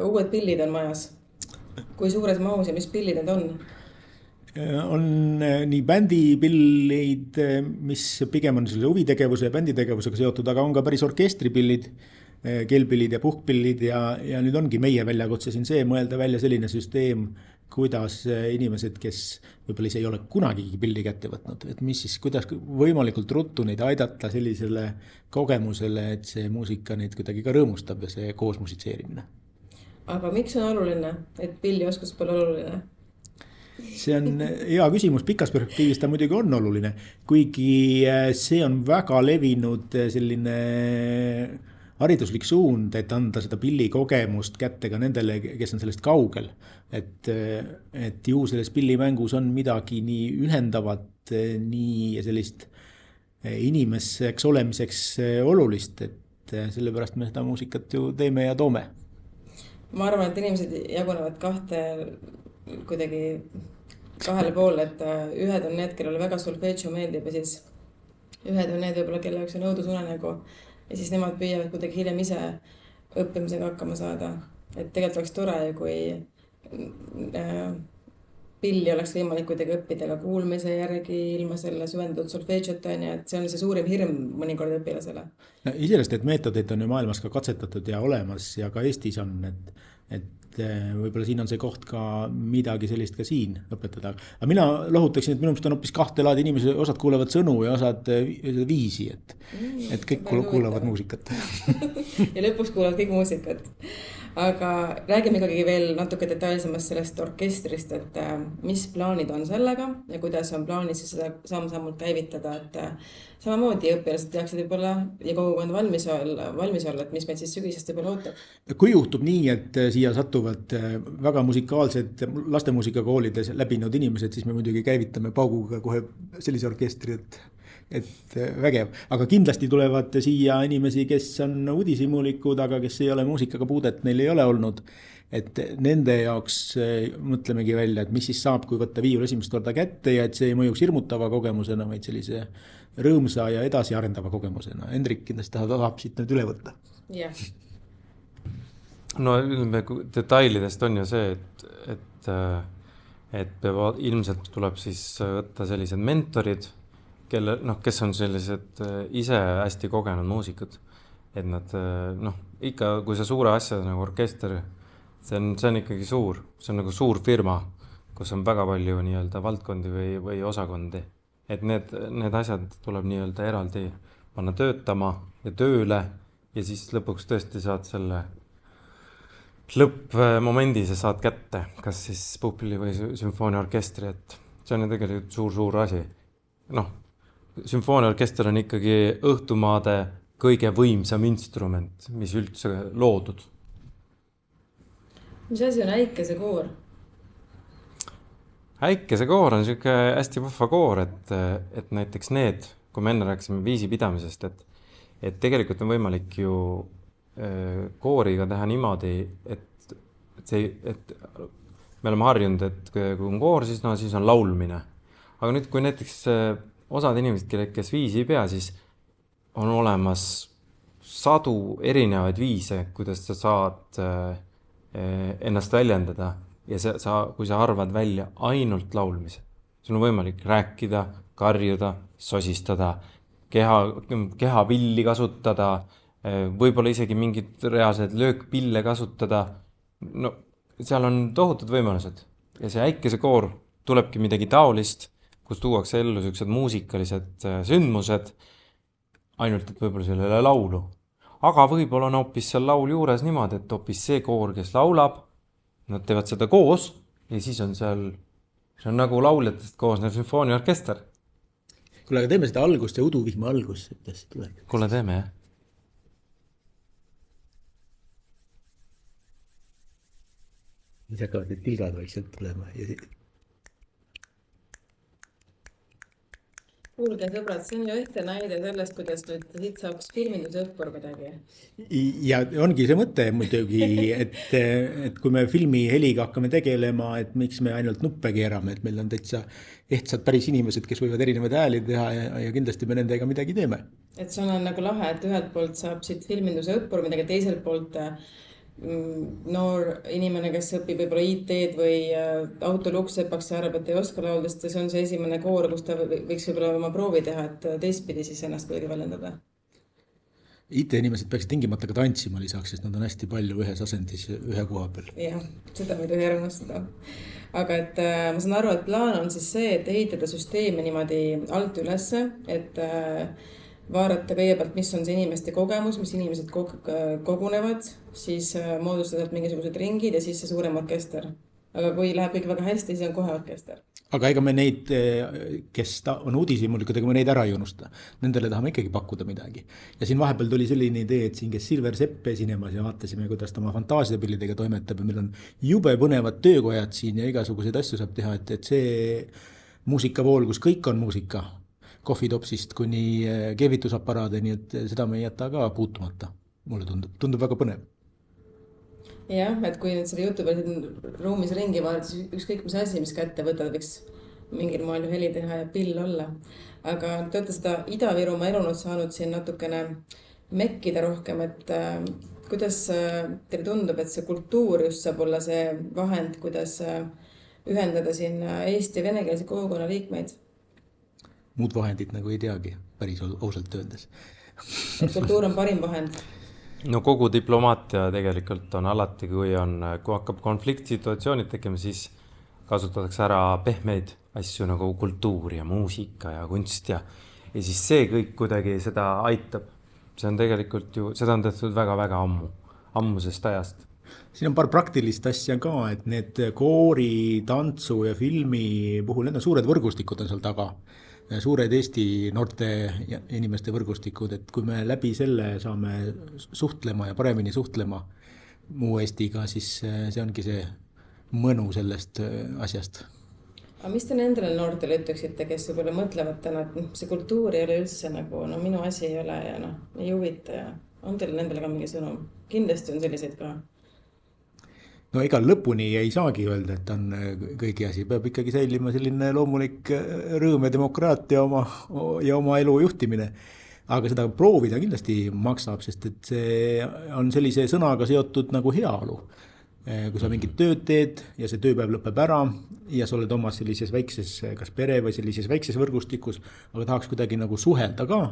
uued pillid on majas. Kui suures mahus ja mis pillid need on? On nii bändipillid, mis pigem on huvitegevuse ja bänditegevusega seotud, aga on ka päris orkestripillid, keelpillid ja puhkpillid ja nüüd ongi meie väljakutse siin see mõelda välja selline süsteem, kuidas inimesed, kes võib-olla ise ei ole kunagigi pilli kätte võtnud, et mis siis, kuidas võimalikult ruttu neid aidata sellisele kogemusele, et see muusika neid kuidagi ka rõõmustab ja see koos musitseerimine. Aga miks on oluline, et pillioskus pole oluline? See on hea küsimus, pikas perspektiivis ta muidugi on oluline, kuigi see on väga levinud selline hariduslik suund, et anda seda pillikogemust kätte ka nendele, kes on sellest kaugel. Et ju selles pillimängus on midagi nii ühendavat, nii sellist inimeseks olemiseks olulist, et sellepärast me seda muusikat ju teeme ja toome. Ma arvan, et inimesed jagunevad kuidagi kahele poole, et ühed on need, kellele väga solfeggio meeldib ja siis ühed on need võib-olla, kelle üks on õudusunenägu. Ja siis nemad püüavad kuidagi hiljem ise õppimisega hakkama saada. Et tegelikult oleks tore, kui pilli oleks võimalik kuidagi õppida ka kuulmise järgi ilma selle süvendatud solfeggiota, et see on see suurim hirm mõnikord õpilasele. Iseenesest, et meetodid on ju maailmas ka katsetatud ja olemas ja ka Eestis on, et võib-olla siin on see koht ka midagi sellist ka siin õpetada. Aga mina lohutaksin, et minu meelest on hoopis kahte laadi inimesi, osad kuulevad sõnu ja osad viisi, et kõik kuulavad muusikat. Ja lõpuks kuulevad kõik muusikat. Aga räägime ikkagi veel natuke detailsemast sellest orkestrist, et mis plaanid on sellega ja kuidas on plaanis seda samm-sammult käivitada, et samamoodi õpilased teaksid võib-olla ja kogukond valmis olla, et mis meid siis sügisest võib-olla ootab. Kui juhtub nii, et siia satuvad väga musikaalsed lastemuusikakoolides läbinud inimesed, siis me muidugi käivitame pauguga kohe sellise orkestri, et vägev. Aga kindlasti tulevad siia inimesi, kes on uudishimulikud, aga kes ei ole muusikaga puudet, neil ei ole olnud. Et nende jaoks mõtlemegi välja, et mis siis saab, kui võtta viiul esimest korda kätte ja et see ei mõjuks hirmutava kogemusena, vaid sellise rõõmsa ja edasi arendava kogemusena. Hendrik kindlasti tahab siit nüüd üle võtta. Jah. No detailidest on ju see, et ilmselt tuleb siis võtta sellised mentorid, kes on sellised ise hästi kogenud muusikud, et nad ikka, kui see suure asja nagu orkester, see on ikkagi suur, see on nagu suur firma, kus on väga palju nii-öelda valdkondi või osakondi, et need asjad tuleb nii-öelda eraldi panna töötama ja tööle ja siis lõpuks tõesti saad selle lõppmomendi sa saad kätte, kas siis puhpilli või sümfooniaorkestri, et see on ju tegelikult suur asi. Sümfooniaorkester on ikkagi õhtumaade kõige võimsam instrument, mis üldse loodud. Mis asi on äikesekoor? Äikesekoor on siuke hästi vahva koor, et näiteks need, kui me enne rääkisime viisi pidamisest, et tegelikult on võimalik ju kooriga teha niimoodi, et me oleme harjunud, et kui on koor, siis on laulmine. Aga nüüd, kui näiteks osad inimesed, kes viisi ei pea, siis on olemas sadu erinevaid viise, kuidas sa saad ennast väljendada ja kui sa arvad välja ainult laulmise, sul on võimalik rääkida, karjuda, sosistada, kehavilli kasutada, võib-olla isegi mingid reaalsed löökpille kasutada. No seal on tohutud võimalused ja see äikesekoor tulebki midagi taolist, kus tuuakse ellu sellised muusikalised sündmused, ainult et võib-olla sellele laulu. Aga võib-olla on hoopis seal laul juures niimoodi, et hoopis see koor, kes laulab, nad teevad seda koos ja siis on seal, see on nagu lauljatest koosnev sümfooniaorkester. Kuule, aga teeme seda algust ja uduvihma algust, et see tuleb. Kuule, teeme, jah. Siis hakkavad need tilgad vaikselt tulema. Kuulge, sõbrad, see on ju ehte näide sellest, kuidas nüüd siit saaks filmindusõppur midagi. Ja ongi see mõte muidugi, et kui me filmi heliga hakkame tegelema, et miks me ainult nuppe keerame, et meil on täitsa ehtsad päris inimesed, kes võivad erinevaid hääli teha ja kindlasti me nendega midagi teeme. Et see on nagu lahe, et ühelt poolt saab siit filmindusõppur midagi, teiselt poolt noor inimene, kes õpib võib-olla IT-d või autoluksepaks ja arvab, et ei oska laulda, sest see on see esimene koor, kus ta võiks võib-olla oma proovi teha, et teistpidi siis ennast kuidagi väljendada. IT-inimesed peaksid tingimata ka tantsima lisaks, sest nad on hästi palju ühes asendis ühe koha peal. Jah, seda me ei tohi ära unustada. Aga et ma saan aru, et plaan on siis see, et ehitada süsteemi niimoodi alt ülesse, et vaadata kõigepealt, mis on see inimeste kogemus, mis inimesed kogunevad, siis moodustada mingisugused ringid ja siis see suurem orkester. Aga kui läheb kõik väga hästi, siis on kohe orkester. Aga ega me neid, kes on uudishimulikud, ega me neid ära ei unusta. Nendele tahame ikkagi pakkuda midagi. Ja siin vahepeal tuli selline idee, et siin kes Silver Sepp esinemas ja vaatasime, kuidas ta oma fantaasiapillidega toimetab ja meil on jube põnevad töökojad siin ja igasuguseid asju saab teha, et see muusikavool, kus kõik on muusika, kohvitopsist kuni keevitusaparaadeni, et seda me ei jäta ka puutumata. Mulle tundub väga põnev. Jah, et kui nüüd selle jutu peal ruumis ringi vaadata, siis ükskõik mis asi, mis kätte võtad, võiks mingil moel heli teha ja pill olla. Aga te olete seda Ida-Virumaa elunut saanud siin natukene mekkida rohkem, et kuidas teile tundub, et see kultuur just saab olla see vahend, kuidas ühendada siin Eesti ja venekeelse kogukonna liikmeid? Muud vahendid nagu ei teagi, päris ausalt öeldes. Et kultuur on parim vahend? No kogu diplomaatia tegelikult on alati, kui hakkab konfliktsituatsioonid tegema, siis kasutatakse ära pehmeid asju nagu kultuur ja muusika ja kunst ja siis see kõik kuidagi seda aitab. See on tegelikult ju, seda on tehtud väga-väga ammusest ajast. Siin on paar praktilist asja ka, et need koori, tantsu ja filmi puhul, need on suured võrgustikud on seal taga. Suured Eesti noorte inimeste võrgustikud, et kui me läbi selle saame suhtlema ja paremini suhtlema muu Eestiga, siis see ongi see mõnu sellest asjast. Aga mis te nendele noortele ütleksite, kes võib-olla mõtlevad täna, et see kultuur ei ole üldse nagu, minu asi ei ole ja ei huvita ja on teil nendele ka mingi sõnum? Kindlasti on selliseid ka. No ega lõpuni ei saagi öelda, et on kõigi asi. Peab ikkagi säilima selline loomulik rõõm ja demokraatia ja oma elu juhtimine. Aga seda proovida kindlasti maksab, sest et see on sellise sõnaga seotud nagu heaolu. Kui sa mingit tööd teed ja see tööpäev lõpeb ära ja sa oled omas sellises väikses, kas pere või sellises väikses võrgustikus, aga tahaks kuidagi nagu suhelda ka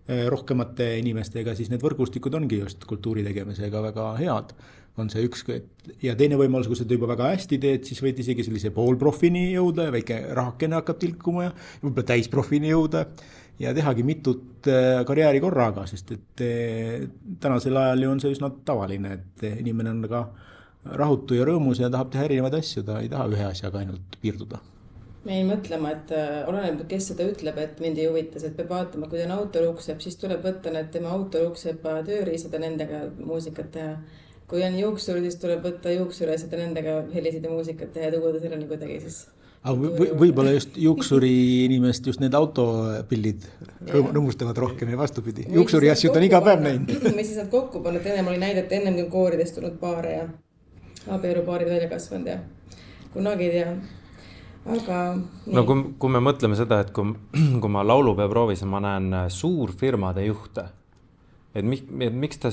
rohkemate inimestega, siis need võrgustikud ongi just kultuuri tegemisega väga head. On see üks, ja teine võimalus, kui sa juba väga hästi teed, siis võid isegi sellise poolprofini jõuda ja väike rahakene hakkab tilkuma ja võib-olla täisprofini jõuda ja tehagi mitut karjääri korraga, sest et tänasel ajal ju on see üsna tavaline, et inimene on ka rahutu ja rõõmus ja tahab teha erinevaid asju, ta ei taha ühe asjaga ainult piirduda. Me ei mõtlema, et oleneb, kes seda ütleb, et mind ei huvitas, et peab vaatama, kui ta on autolukseb, siis tuleb võtta need tema autoluksepa tööriisad ja nendega muusikat teha. Kui on juuksur, siis tuleb võtta juuksuriasjad ja nendega helisid ja muusikat teha ja tuguda selleni kuidagi siis. Võib-olla just juuksuri inimest, just need autopillid rõõmustavad rohkem ja vastupidi. Juuksuri asjud on iga päev näinud. Me siis nad kokku pannud, ennem oli näidet, ennem kui kooridest tulnud paare ja abielupaarid välja kasvanud ja kunagi ei tea. Aga no kui me mõtleme seda, et kui ma laulupea proovis, ma näen suurfirmade juhte, et miks ta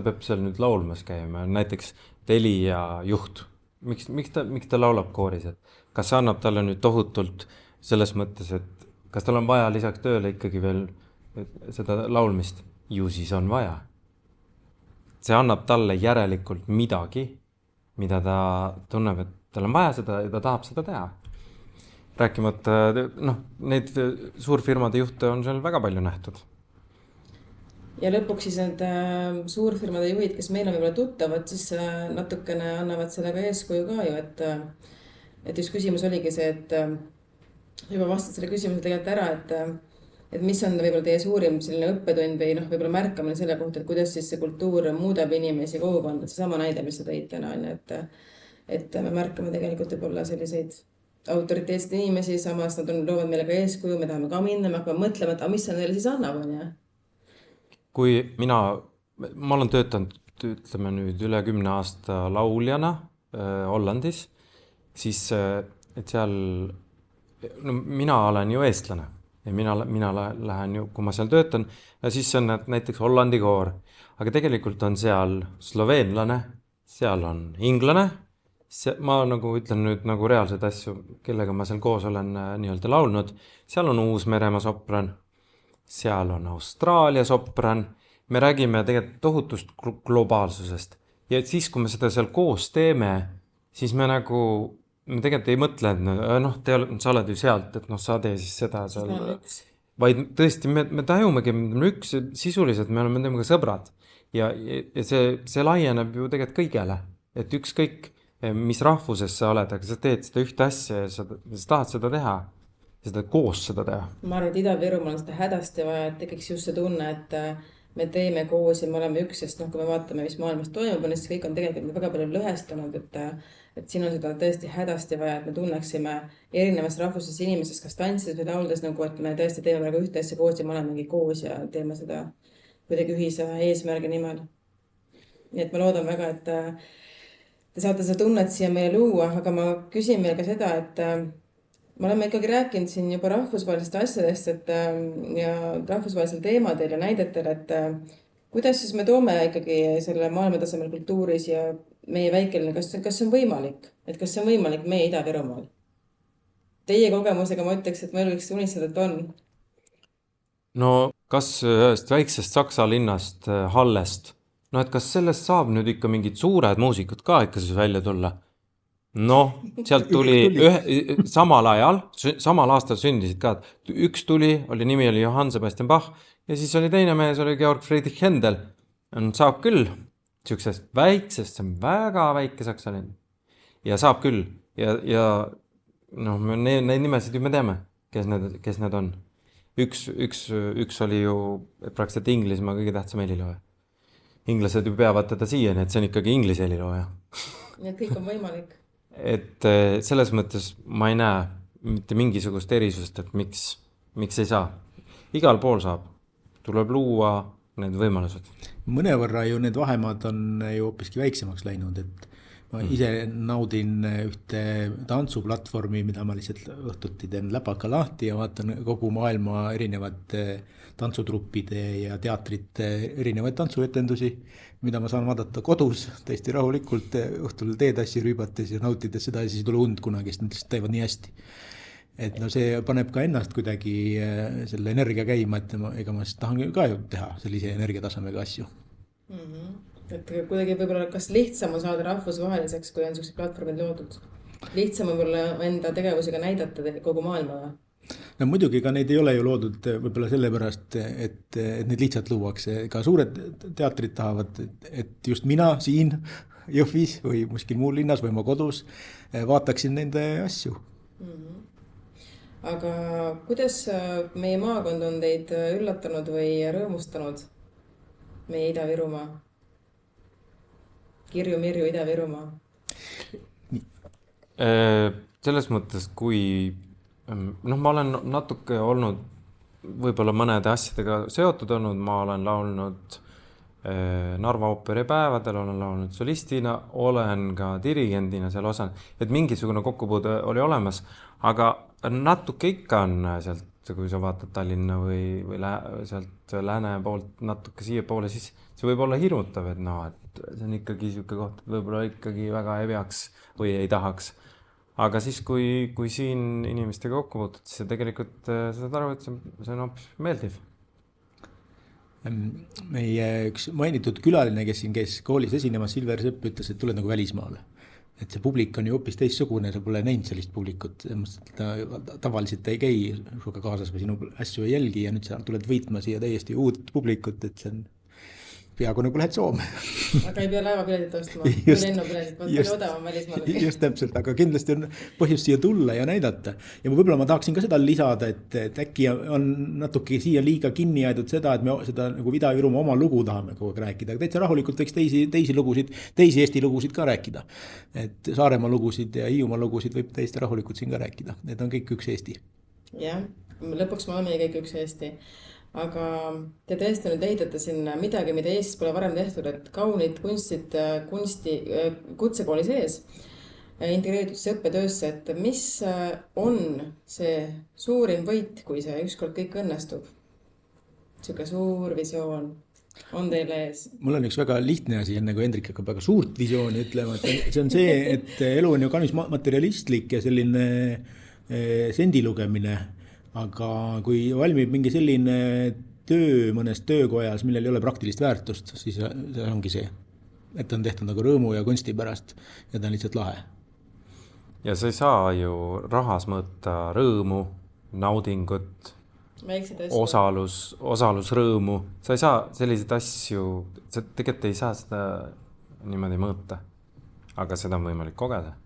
peab seal nüüd laulmas käima, näiteks Telia juht, miks ta laulab kooris, et kas see annab talle nüüd tohutult selles mõttes, et kas tal on vaja lisaks tööle ikkagi veel seda laulmist? Ju siis on vaja. See annab talle järelikult midagi, mida ta tunneb, et tal on vaja seda ja ta tahab seda teha. Rääkimata, neid suurfirmade juhte on seal väga palju nähtud. Ja lõpuks siis need suurfirmade juhid, kes meil on võib-olla tuttavad, siis natukene annavad sellega eeskuju ka ju, et just küsimus oligi see, et juba vastad selle küsimuse tegelikult ära, et mis on võib-olla teie suurim selline õppetund või võib-olla märkamine selle kohta, et kuidas siis see kultuur muudab inimesi kogukonda, et seesama näide, mis sa tõid täna on, et me märkame tegelikult võib-olla selliseid autoriteetseid inimesi, samas nad loovad meile ka eeskuju, me tahame ka minna, me hakkame mõtlema, et mis see neile siis annab, on ja? Kui ma olen töötanud, ütleme nüüd üle 10 aasta lauljana Hollandis, siis et seal, mina olen ju eestlane ja mina lähen ju, kui ma seal töötan, ja siis on näiteks Hollandi koor, aga tegelikult on seal sloveenlane, seal on inglane, ma ütlen nüüd reaalseid asju, kellega ma seal koos olen nii-öelda laulnud, seal on Uus-Meremaa sopran, seal on Austraalia sopran, me räägime tegelikult tohutust globaalsusest ja siis, kui me seda seal koos teeme, siis me tegelikult ei mõtle, et sa oled ju sealt, et sa tee siis seda seal, vaid tõesti me tajumegi, sisuliselt me oleme temaga sõbrad ja see laieneb ju tegelikult kõigele, et ükskõik mis rahvuses sa oled, aga sa teed seda ühte asja ja sa tahad seda teha, seda koos seda teha. Ma arvan, et Ida-Virumaal on seda hädasti vaja, et tekiks just see tunne, et me teeme koos ja me oleme üks, sest kui me vaatame, mis maailmas toimub, siis kõik on tegelikult väga palju lõhestunud, et siin on seda tõesti hädasti vaja, et me tunneksime erinevast rahvusest inimesest, kas tantsides või lauldes, et me tõesti teeme praegu ühte asja koos ja me olemegi koos ja teeme seda kuidagi ühise eesmärgi nimel. Nii et ma loodan väga, et te saate seda tunnet siia meile luua, aga ma küsin meil ka seda, et me oleme ikkagi rääkinud siin juba rahvusvahelist asjadest ja rahvusvahelisel teemadel ja näidetel, et kuidas siis me toome ikkagi selle maailmatasemel kultuuris ja meie väikeline, kas see on võimalik? Et kas see on võimalik meie Ida-Virumaal? Teie kogemusega ma ütleks, et ma võiks unistada, et on. No kas ühest väiksest Saksa linnast Hallest, et kas sellest saab nüüd ikka mingid suured muusikud ka ikka siis välja tulla? Sealt tuli samal aastal sündisid ka. Üks nimi oli Johann Sebastian Bach ja siis oli teine mees, oli Georg Friedrich Händel. Saab küll, siuksest väiksest, see on väga väike Saksa linn. Ja saab küll. Ja neid nimesid ju me teame, kes need on. Üks oli ju praktiliselt Inglismaa kõige tähtsam helilooja. Inglased ju peavad teda siiani, et see on ikkagi inglise helilooja. Nii et kõik on võimalik. Et selles mõttes ma ei näe mitte mingisugust erisust, et miks ei saa. Igal pool saab. Tuleb luua need võimalused. Mõnevõrra ju need vahemaad on ju hoopiski väiksemaks läinud, et ma ise naudin ühte tantsuplatvormi, mida ma lihtsalt õhtuti teen läpaka lahti ja vaatan kogu maailma erinevad tantsutruppide ja teatrite erinevaid tantsuetendusi, mida ma saan vaadata kodus täiesti rahulikult õhtul teetassi rüübates ja nautides seda ja siis ei tule und kunagi, sest nad lihtsalt teevad nii hästi. Et see paneb ka ennast kuidagi selle energia käima, et ega ma siis tahan ka ju teha sellise energiatasemega asju. Et kuidagi võib-olla kas lihtsam on saada rahvusvaheliseks, kui on sellised platvormid loodud? Lihtsam on võib-olla enda tegevusega näidata kogu maailma? No muidugi ka neid ei ole ju loodud võib-olla sellepärast, et neid lihtsalt luuakse. Ka suured teatrid tahavad, et just mina siin Jõhvis või muskil muul linnas või oma kodus vaataksin nende asju. Aga kuidas meie maakond on teid üllatanud või rõõmustanud meie Ida-Virumaa? Kirju-Mirju Ida-Virumaa? Selles mõttes, kui ma olen natuke olnud võib-olla mõnede asjadega seotud olnud, ma olen laulnud Narva ooperipäevadel, olen laulnud solistina, olen ka dirigendina seal osan, et mingisugune kokkupuude oli olemas, aga natuke ikka on sealt, kui sa vaatad Tallinna või sealt lääne poolt natuke siia poole, siis see võib olla hirmutav, et see on ikkagi selline koht, et võib-olla ikkagi väga ei peaks või ei tahaks. aga siis, kui siin inimestega kokku puutud, siis tegelikult saad aru, et see on hoopis meeldiv. Meie üks mainitud külaline, kes siin käis koolis esinemas, Silver Sepp ütles, et tuled nagu välismaale. Et see publik on ju hoopis teistsugune, sa pole näinud sellist publikut. Tavaliselt ei käi suga kaasas või sinu asju ei jälgi ja nüüd sa tuled võitma siia täiesti uut publikut, et see on peaaegu nagu lähed Soome. Aga ei pea laevapiletit ostma, või lennupiletit, palju odavam välismaal. Just täpselt, aga kindlasti on põhjust siia tulla ja näidata. Ja võib-olla ma tahaksin ka seda lisada, et äkki on natuke siia liiga kinni aedud seda, et me seda nagu Ida-Virumaa oma lugu tahame kogu aeg rääkida. Aga täitsa rahulikult võiks teisi lugusid, teisi Eesti lugusid ka rääkida. Et Saaremaa lugusid ja Hiiumaa lugusid võib täiesti rahulikult siin ka rääkida. Need on kõik üks Eesti. Jah, lõpuks me oleme kõik üks Eesti. Aga te tõesti nüüd ehitate sinna midagi, mida Eestis pole varem tehtud, et kaunid kunstid kutsekooli sees integreeritud see õppetöösse, et mis on see suurim võit, kui see ükskord kõik õnnestub? Siuke suur visioon on teil ees? Mul on üks väga lihtne asi, enne kui Hendrik hakkab väga suurt visiooni ütlema, et see on see, et elu on ju kaunis materialistlik ja selline sendi lugemine. Aga kui valmib mingi selline töö mõnes töökojas, millel ei ole praktilist väärtust, siis see ongi see, et on tehtud nagu rõõmu ja kunsti pärast ja ta on lihtsalt lahe. Ja sa ei saa ju rahas mõõta rõõmu, naudingut, osalusrõõmu. Sa ei saa selliseid asju, sa tegelikult ei saa seda niimoodi mõõta, aga seda on võimalik kogeda.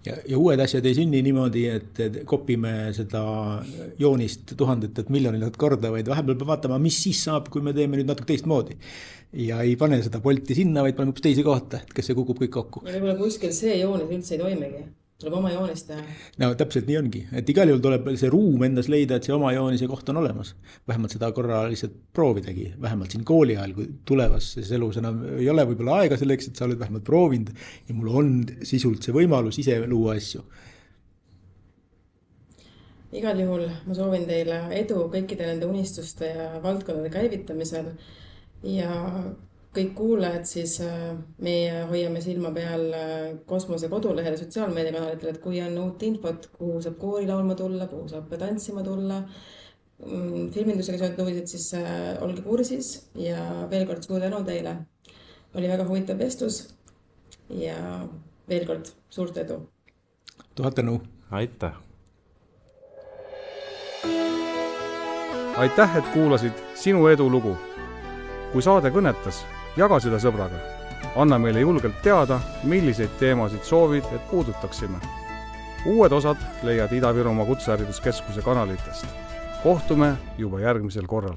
Ja uued asjad ei sünni niimoodi, et kopime seda joonist tuhandet miljonilt korda, vaid vahepeal peab vaatama, mis siis saab, kui me teeme nüüd natuke teistmoodi. Ja ei pane seda polti sinna, vaid paneme teise kohta, et kas see kukub kõik kokku. Ja võib-olla kuskil see joonis üldse ei toimigi. Tuleb oma joonist teha. No täpselt nii ongi, et igal juhul tuleb see ruum endas leida, et see oma joonise koht on olemas. Vähemalt seda korra lihtsalt proovidagi, vähemalt siin kooli ajal, kui tulevas elus enam ei ole võib-olla aega selleks, et sa oled vähemalt proovinud ja mul on sisult see võimalus ise luua asju. Igal juhul ma soovin teile edu kõikide nende unistuste ja valdkondade käivitamisel ja kõik kuulajad, siis meie hoiame silma peal Kosmose kodulehel ja sotsiaalmeediakanalitel, et kui on uut infot, kuhu saab koori laulma tulla, kuhu saab tantsima tulla, filmindusega seotud uudised, siis olge kursis ja veel kord suur tänu teile. Oli väga huvitav vestlus ja veel kord suurt edu. Tuhat tänu. Aitäh. Aitäh, et kuulasid Sinu edulugu. Kui saade kõnetas, jaga seda sõbraga. Anna meile julgelt teada, milliseid teemasid soovid, et puudutaksime. Uued osad leiad Ida-Virumaa Kutsehariduskeskuse kanalitest. Kohtume juba järgmisel korral.